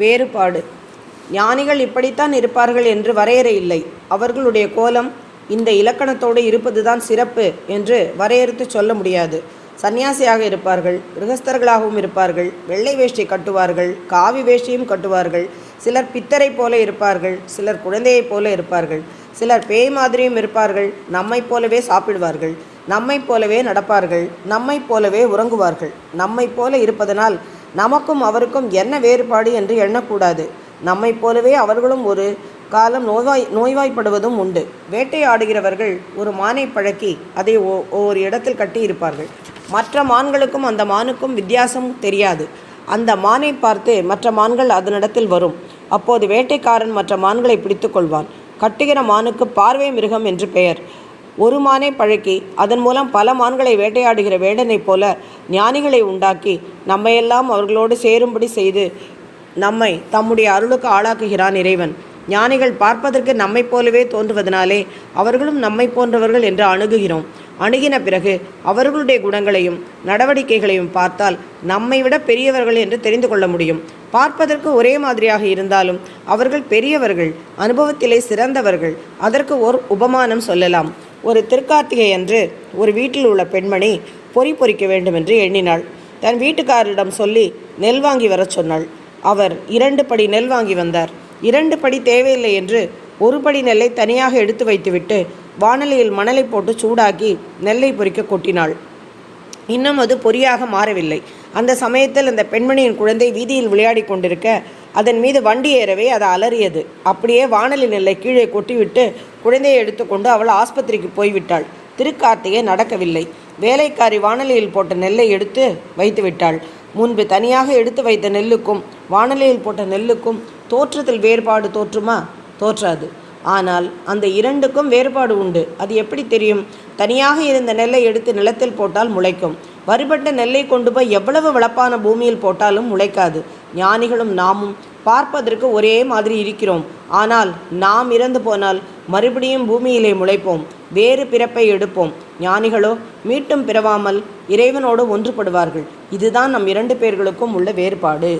வேறுபாடு. ஞானிகள் இப்படித்தான் இருப்பார்கள் என்று வரையறை இல்லை. அவர்களுடைய கோலம் இந்த இலக்கணத்தோடு இருப்பதுதான் சிறப்பு என்று வரையறுத்து சொல்ல முடியாது. சன்னியாசியாக இருப்பார்கள், கிரகஸ்தர்களாகவும் இருப்பார்கள், வெள்ளை வேஷ்டி கட்டுவார்கள், காவி வேஷ்டியும் கட்டுவார்கள். சிலர் பித்தரை போல இருப்பார்கள், சிலர் குழந்தையைப் போல இருப்பார்கள், சிலர் பேய் மாதிரியும் இருப்பார்கள். நம்மை போலவே சாப்பிடுவார்கள், நம்மை போலவே நடப்பார்கள், நம்மை போலவே உறங்குவார்கள். நம்மை போல இருப்பதனால் நமக்கும் அவருக்கும் என்ன வேறுபாடு என்று எண்ணக்கூடாது. நம்மை போலவே அவர்களும் ஒரு காலம் நோய்வாய்ப்படுவதும் உண்டு. வேட்டையாடுகிறவர்கள் ஒரு மானை பழக்கி அதை ஒரு இடத்தில் கட்டி இருப்பார்கள். மற்ற மான்களுக்கும் அந்த மானுக்கும் வித்தியாசம் தெரியாது. அந்த மானை பார்த்து மற்ற மான்கள் அதனிடத்தில் வரும். அப்போது வேட்டைக்காரன் மற்ற மான்களை பிடித்து கொள்வான். கட்டுகிற மானுக்கு பார்வை மிருகம் என்று பெயர். ஒரு மானை பழக்கி அதன் மூலம் பல மான்களை வேட்டையாடுகிற வேடனைப் போல ஞானிகளை உண்டாக்கி நம்மையெல்லாம் அவர்களோடு சேரும்படி செய்து நம்மை தம்முடைய அருளுக்கு ஆளாக்குகிறான் இறைவன். ஞானிகள் பார்ப்பதற்கு நம்மை போலவே தோன்றுவதனாலே அவர்களும் நம்மை போன்றவர்கள் என்று அணுகுகிறோம். அணுகின பிறகு அவர்களுடைய குணங்களையும் நடவடிக்கைகளையும் பார்த்தால் நம்மை விட பெரியவர்கள் என்று தெரிந்து கொள்ள முடியும். பார்ப்பதற்கு ஒரே மாதிரியாக இருந்தாலும் அவர்கள் பெரியவர்கள், அனுபவத்திலே சிறந்தவர்கள். அதற்கு ஒரு உபமானம் சொல்லலாம். ஒரு திருக்கார்த்திகை அன்று ஒரு வீட்டில் உள்ள பெண்மணி பொறி பொறிக்க வேண்டும் என்று எண்ணினாள். தன் வீட்டுக்காரரிடம் சொல்லி நெல் வாங்கி வர சொன்னாள். அவர் 2 படி நெல் வாங்கி வந்தார். 2 படி தேவையில்லை என்று 1 படி நெல்லை தனியாக எடுத்து வைத்துவிட்டு வாணலியில் மணலை போட்டு சூடாக்கி நெல்லை பொறிக்க கொட்டினாள். இன்னும் அது பொறியாக மாறவில்லை. அந்த சமயத்தில் அந்த பெண்மணியின் குழந்தை வீதியில் விளையாடி கொண்டிருக்க அதன் மீது வண்டி ஏறவே அது அலறியது. அப்படியே வாணலி நெல்லை கீழே கொட்டிவிட்டு குழந்தையை எடுத்துக்கொண்டு அவள் ஆஸ்பத்திரிக்கு போய்விட்டாள். திருக்கார்த்திகை நடக்கவில்லை. வேலைக்காரி வாணலியில் போட்ட நெல்லை எடுத்து வைத்து விட்டாள். முன்பு தனியாக எடுத்து வைத்த நெல்லுக்கும் வாணலியில் போட்ட நெல்லுக்கும் தோற்றத்தில் வேறுபாடு தோற்றுமா? தோற்றாது. ஆனால் அந்த 2க்கும் வேறுபாடு உண்டு. அது எப்படி தெரியும்? தனியாக இருந்த நெல்லை எடுத்து நிலத்தில் போட்டால் முளைக்கும். வறுபட்ட நெல்லை கொண்டு போய் எவ்வளவு வளப்பான பூமியில் போட்டாலும் முளைக்காது. ஞானிகளும் நாமும் பார்ப்பதற்கு ஒரே மாதிரி இருக்கிறோம். ஆனால் நாம் இறந்து போனால் மறுபடியும் பூமியிலே முளைப்போம், வேறு பிறப்பை எடுப்போம். ஞானிகளோ மீட்டும் பிறவாமல் இறைவனோடு ஒன்றுபடுவார்கள். இதுதான் நம் 2 பேர்களுக்கும் உள்ள வேறுபாடு.